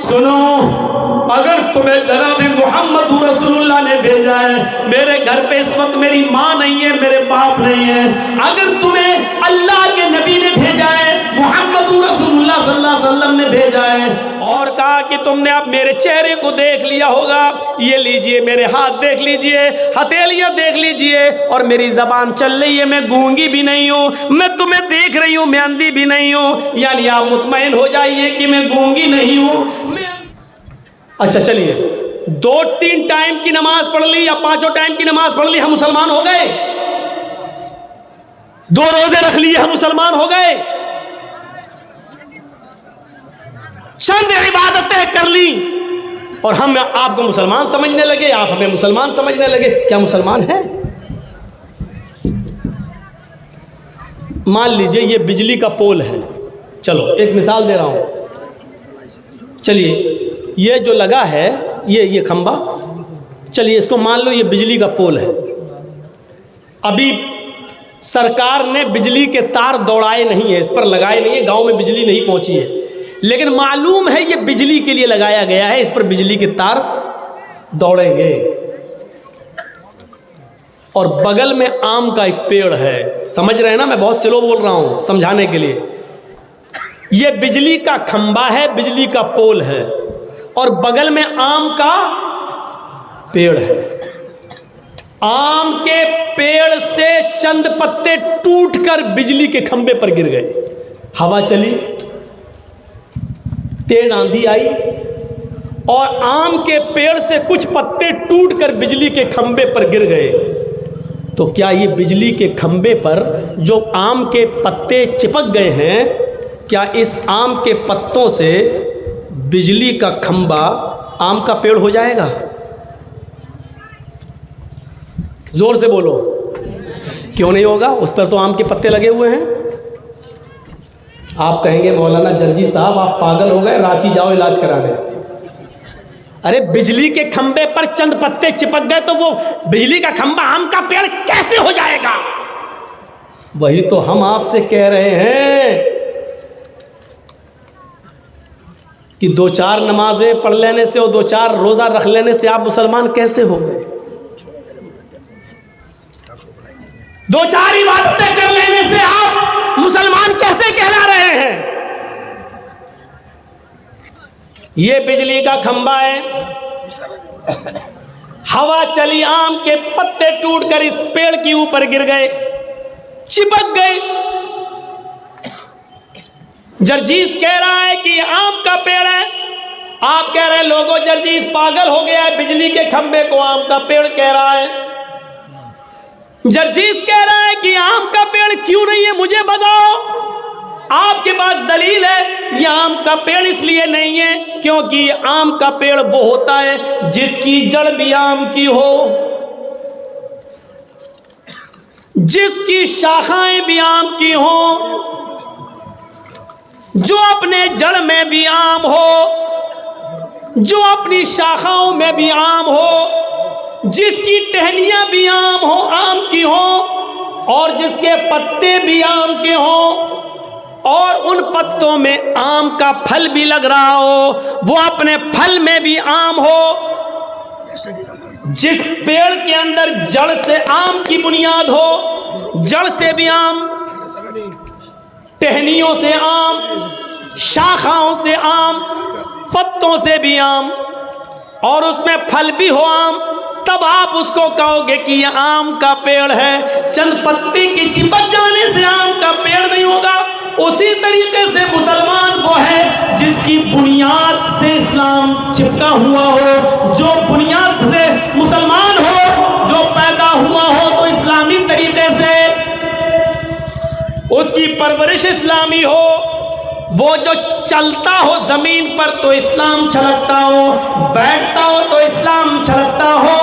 सुनो, अगर तुम्हें जनाब मोहम्मद रसूलुल्लाह ने भेजा है, मेरे घर पे इस वक्त मेरी माँ नहीं है, मेरे बाप नहीं है, अगर तुम्हें अल्लाह के नबी ने भेजा है, मोहम्मद रसूलुल्लाह सल्लल्लाहु अलैहि वसल्लम ने भेजा है, और कहा कि तुमने अब मेरे चेहरे को देख लिया होगा, ये लीजिए मेरे हाथ देख लीजिए, हथेलियां देख लीजिए, और मेरी जबान चल रही है, मैं गूंगी भी नहीं हूँ, मैं तुम्हें देख रही हूँ, मैं अंधी भी नहीं हूँ, यानी आप मुतमईन हो जाइए कि मैं गूंगी नहीं हूँ। अच्छा चलिए, 2-3 टाइम की नमाज पढ़ ली या 5 टाइम की नमाज पढ़ ली, हम मुसलमान हो गए। 2 रोजे रख लिए, हम मुसलमान हो गए। चंद इबादतें कर ली और हम आपको मुसलमान समझने लगे, आप हमें मुसलमान समझने लगे। क्या मुसलमान है? मान लीजिए ये बिजली का पोल है, चलो एक मिसाल दे रहा हूं। चलिए ये जो लगा है, ये खंबा, चलिए इसको मान लो ये बिजली का पोल है। अभी सरकार ने बिजली के तार दौड़ाए नहीं है, इस पर लगाए नहीं है, गांव में बिजली नहीं पहुंची है, लेकिन मालूम है ये बिजली के लिए लगाया गया है, इस पर बिजली के तार दौड़ेंगे। और बगल में आम का एक पेड़ है, समझ रहे हैं ना, मैं बहुत स्लो बोल रहा हूं समझाने के लिए। ये बिजली का खंबा है, बिजली का पोल है, और बगल में आम का पेड़ है। आम के पेड़ से चंद पत्ते टूटकर बिजली के खंबे पर गिर गए। हवा चली, तेज आंधी आई, और आम के पेड़ से कुछ पत्ते टूटकर बिजली के खंबे पर गिर गए। तो क्या ये बिजली के खंबे पर जो आम के पत्ते चिपक गए हैं, क्या इस आम के पत्तों से बिजली का खंबा आम का पेड़ हो जाएगा? जोर से बोलो, क्यों नहीं होगा? उस पर तो आम के पत्ते लगे हुए हैं। आप कहेंगे मौलाना जर्जी साहब आप पागल हो गए, रांची जाओ इलाज कराने। अरे बिजली के खंबे पर चंद पत्ते चिपक गए तो वो बिजली का खंबा आम का पेड़ कैसे हो जाएगा? वही तो हम आपसे कह रहे हैं कि 2-4 नमाजें पढ़ लेने से और 2-4 रोजा रख लेने से आप मुसलमान कैसे हो गए? 2-4 इबादतें कर लेने से आप मुसलमान कैसे कहला रहे हैं? ये बिजली का खंबा है, हवा चली, आम के पत्ते टूटकर इस पेड़ के ऊपर गिर गए, चिपक गए। जर्जीस कह रहा है कि आम का पेड़ है, आप कह रहे हैं लोगों जर्जीस पागल हो गया है, बिजली के खंबे को आम का पेड़ कह रहा है। जर्जीस कह रहा है कि आम का पेड़ क्यों नहीं है, मुझे बताओ, आपके पास दलील है? यह आम का पेड़ इसलिए नहीं है क्योंकि आम का पेड़ वो होता है जिसकी जड़ भी आम की हो, जिसकी शाखाएं भी आम की हो, जो अपने जड़ में भी आम हो, जो अपनी शाखाओं में भी आम हो, जिसकी टहनियां भी आम हो, आम की हो, और जिसके पत्ते भी आम के हो, और उन पत्तों में आम का फल भी लग रहा हो, वो अपने फल में भी आम हो। जिस पेड़ के अंदर जड़ से आम की बुनियाद हो, जड़ से भी आम, टहनियों से आम, शाखाओं से आम, पत्तों से भी आम, और उसमें फल भी हो आम, तब आप उसको कहोगे कि यह आम का पेड़ है। चंद पत्ती की चिपक जाने से आम का पेड़ नहीं होगा। उसी तरीके से मुसलमान वो है जिसकी बुनियाद से इस्लाम चिपका हुआ हो, जो बुनियाद से मुसलमान हो, जो पैदा हुआ हो तो इस्लामी तरीके से, उसकी परवरिश इस्लामी हो, वो जो चलता हो जमीन पर तो इस्लाम छलकता हो, बैठता हो तो इस्लाम छलकता हो,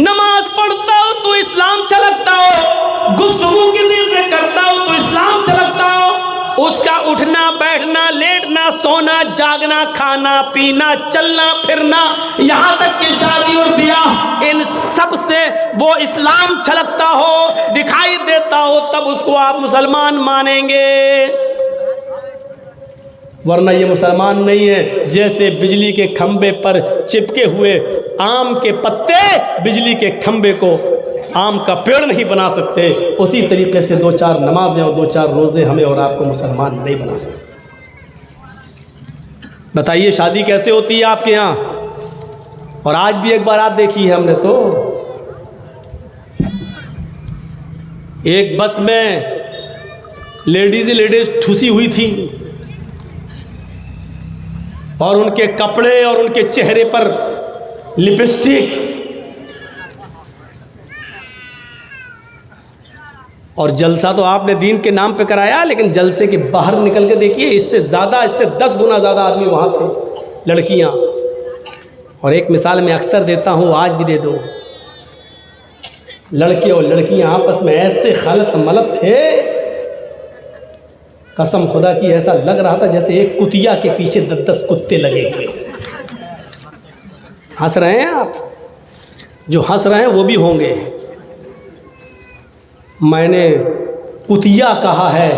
नमाज पढ़ता हो तो इस्लाम छलकता हो, गुफ्तगू किसी से करता हो तो इस्लाम छलकता हो, उसका उठना बैठना, लेटना, सोना, जागना, खाना पीना, चलना फिरना, यहाँ तक कि शादी और ब्याह, इन सब से वो इस्लाम छलकता हो, दिखाई देता हो, तब उसको आप मुसलमान मानेंगे। वरना ये मुसलमान नहीं है। जैसे बिजली के खंबे पर चिपके हुए आम के पत्ते बिजली के खंबे को आम का पेड़ नहीं बना सकते, उसी तरीके से 2-4 नमाजें और 2-4 रोज़े हमें और आपको मुसलमान नहीं बना सकते। बताइए शादी कैसे होती है आपके यहाँ? और आज भी एक बार आप देखी है हमने तो, एक बस में लेडीज ठुसी हुई थी और उनके कपड़े और उनके चेहरे पर लिपस्टिक, और जलसा तो आपने दीन के नाम पे कराया, लेकिन जलसे के बाहर निकल के देखिए, इससे 10 गुना ज़्यादा आदमी वहाँ थे, लड़कियाँ। और एक मिसाल मैं अक्सर देता हूँ, आज भी दे दो, लड़के और लड़कियाँ आपस में ऐसे खलत मलत थे, कसम खुदा की ऐसा लग रहा था जैसे एक कुतिया के पीछे 10 कुत्ते लगे हुए। हंस रहे हैं आप? जो हंस रहे हैं वो भी होंगे। मैंने कुतिया कहा है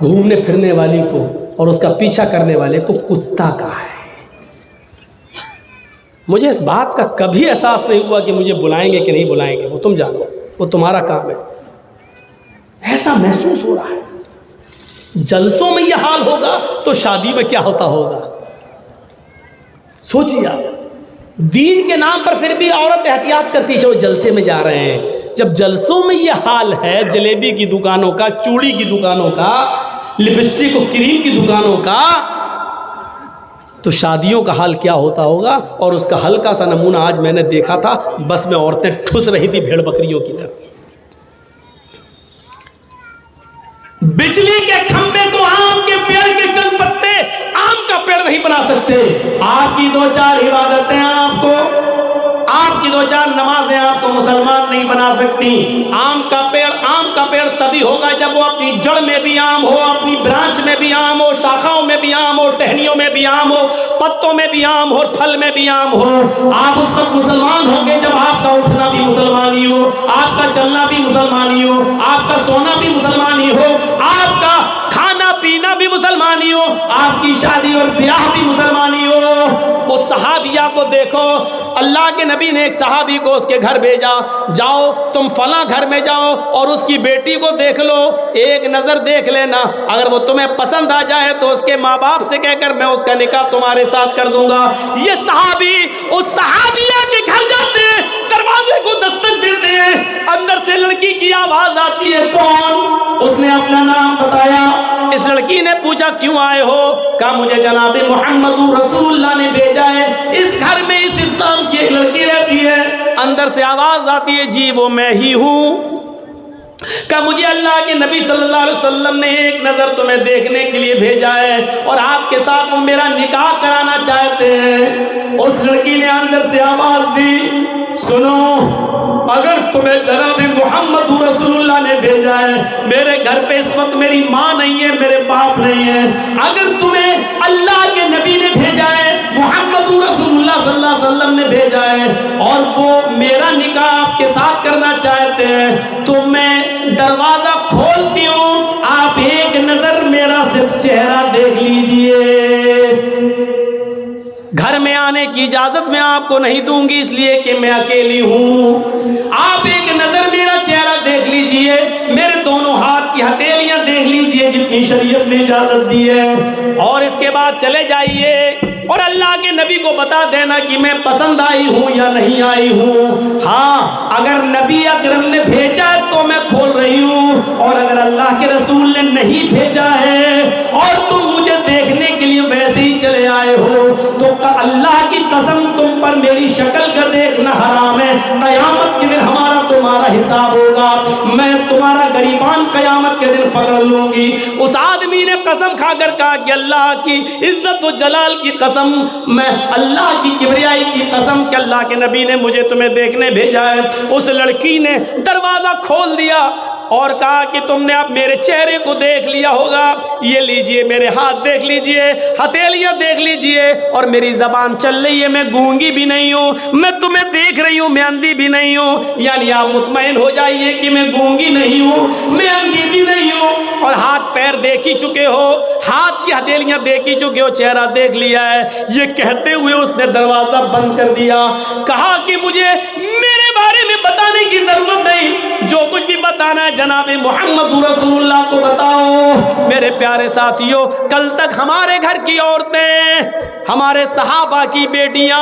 घूमने फिरने वाली को, और उसका पीछा करने वाले को कुत्ता कहा है। मुझे इस बात का कभी एहसास नहीं हुआ कि मुझे बुलाएंगे कि नहीं बुलाएंगे, वो तुम जानो, वो तुम्हारा काम है। ऐसा महसूस हो रहा है, जलसों में यह हाल होगा तो शादी में क्या होता होगा। सोचिए आप, दीन के नाम पर फिर भी औरत एहतियात करती है, जो जलसे में जा रहे हैं। जब जलसों में यह हाल है, जलेबी की दुकानों का, चूड़ी की दुकानों का, लिपस्टिक और क्रीम की दुकानों का, तो शादियों का हाल क्या होता होगा। और उसका हल्का सा नमूना आज मैंने देखा था, बस में औरतें ठुस रही थी भेड़ बकरियों की तरह। बिजली के खंबे को आम के पेड़ के चंद पत्ते आम का पेड़ नहीं बना सकते। आपकी 2-4 इबादतें आपकी 2-4 नमाजें आपको मुसलमान नहीं बना सकती। आम का पेड़ तभी होगा जब वो अपनी जड़ में भी आम हो, अपनी ब्रांच में भी आम हो, शाखाओं में भी आम हो, टहनियों में भी आम हो, पत्तों में भी आम हो, फल में भी आम हो। आप उस वक्त मुसलमान होंगे जब आपका उठना भी मुसलमानी हो, आपका चलना भी मुसलमानी हो, आपका सोना भी मुसलमानी हो, आपका खाना पीना भी मुसलमानी हो, आपकी शादी और ब्याह भी मुसलमानी हो। वो सहाबिया को देखो, अल्लाह के नबी ने एक सहाबी को उसके घर भेजा, जाओ तुम फला घर में जाओ और उसकी बेटी को देख लो, एक नज़र देख लेना, अगर वो तुम्हें पसंद आ जाए तो उसके माँ बाप से कहकर मैं उसका निकाह तुम्हारे साथ कर दूंगा। ये सहाबी उस सहाबिया के घर जाते हैं, दरवाजे को दस्तक देते हैं, अंदर से लड़की की आवाज आती है, कौन? उसने अपना नाम बताया। इस लड़की ने पूछा क्यों आए हो? कहा मुझे जनाब मोहम्मद रसूलुल्लाह ने भेजा है, इस घर में इस इस्लाम की एक लड़की रहती है। अंदर से आवाज आती है, जी वो मैं ही हूँ। कहा मुझे अल्लाह के नबी सल्लल्लाहु अलैहि वसल्लम ने एक नज़र तुम्हें देखने के लिए भेजा है और आपके साथ वो मेरा निकाह कराना चाहते हैं। उस लड़की ने अंदर से आवाज दी, सुनो, अगर तुम्हें जनाब मोहम्मद रसूलुल्लाह ने भेजा है, मेरे घर पे इस वक्त मेरी माँ नहीं है, मेरे बाप नहीं है, अगर तुम्हें अल्लाह के नबी ने भेजा है, मोहम्मद रसूलुल्लाह सल्लल्लाहु अलैहि वसल्लम ने भेजा है और वो मेरा निकाह आपके साथ करना चाहते हैं, तो मैं दरवाजा खोलती हूँ, आप एक नजर मेरा सिर्फ चेहरा देख लीजिए। घर में आने की इजाजत मैं आपको नहीं दूंगी, इसलिए कि मैं अकेली हूँ। आप एक नजर मेरा चेहरा देख लीजिए, मेरे दोनों हाथ की हथेलियां देख लीजिए जितनी शरीयत में इजाजत दी है, और इसके बाद चले जाइए और अल्लाह के नबी को बता देना कि मैं पसंद आई हूँ या नहीं आई हूँ। हाँ, अगर नबी अकरम ने भेजा है तो मैं खोल रही हूँ, और अगर अल्लाह के रसूल ने नहीं भेजा है और तुम मुझे देखने के लिए वैसे ही चले आए हो, तो अल्लाह की कसम तुम पर मेरी शक्ल का देखना हराम है। कयामत के दिन हमारा तुम्हारा हिसाब होगा, मैं तुम्हारा गरीबान कयामत के दिन पकड़ लूंगी। उस आदमी ने कसम खाकर कहा कि अल्लाह की इज्जत व जलाल की कसम, मैं अल्लाह की किबरियाई की कसम कि अल्लाह के नबी ने मुझे तुम्हें देखने भेजा है। उस लड़की ने दरवाजा खोल दिया, और कहा कि तुमने अब मेरे चेहरे को देख लिया होगा, ये लीजिए मेरे हाथ देख लीजिए, हथेलियां देख लीजिए, और मेरी जबान चल रही है, मैं गूंगी भी नहीं हूँ, मैं तुम्हें देख रही हूँ, मैं अंधी भी नहीं हूँ। यानी आप मुतमईन हो जाइए कि मैं गूंगी नहीं हूँ, मैं अंधी भी नहीं हूँ। और हाथ पैर देख ही चुके हो, हाथ की हथेलियां देख ही चुके हो, चेहरा देख लिया है। ये कहते हुए उसने दरवाजा बंद कर दिया। कहा कि मुझे मेरे बारे में बताने की जरूरत नहीं, जो कुछ भी बताना है जनाब मोहम्मद रसूलुल्लाह को बताओ। मेरे प्यारे साथियों, कल तक हमारे घर की औरतें, हमारे सहाबा की बेटियां,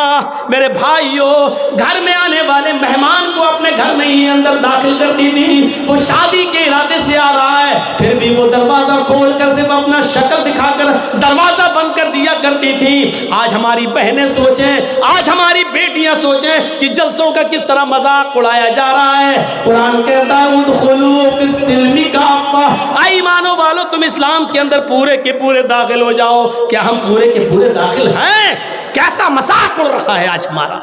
मेरे भाइयों, घर में आने वाले मेहमान को अपने घर में ही अंदर दाखिल करती थी। वो शादी के इरादे से आ रहा है, फिर भी वो दरवाजा खोल कर सिर्फ अपना शक्ल दिखाकर दरवाजा बंद कर दिया करती थी। आज हमारी बहनें सोचें, आज हमारी बेटियां सोचें कि जलसों का किस तरह मजाक उड़ाया जा रहा है। कुरान कहता है उदखुलू फिस्सिल्मी काफ़ा, आई ईमानो वालो तुम इस्लाम के अंदर पूरे के पूरे दाखिल हो जाओ। क्या हम पूरे के पूरे दाखिल हैं? कैसा मजाक उड़ रहा है आज हमारा।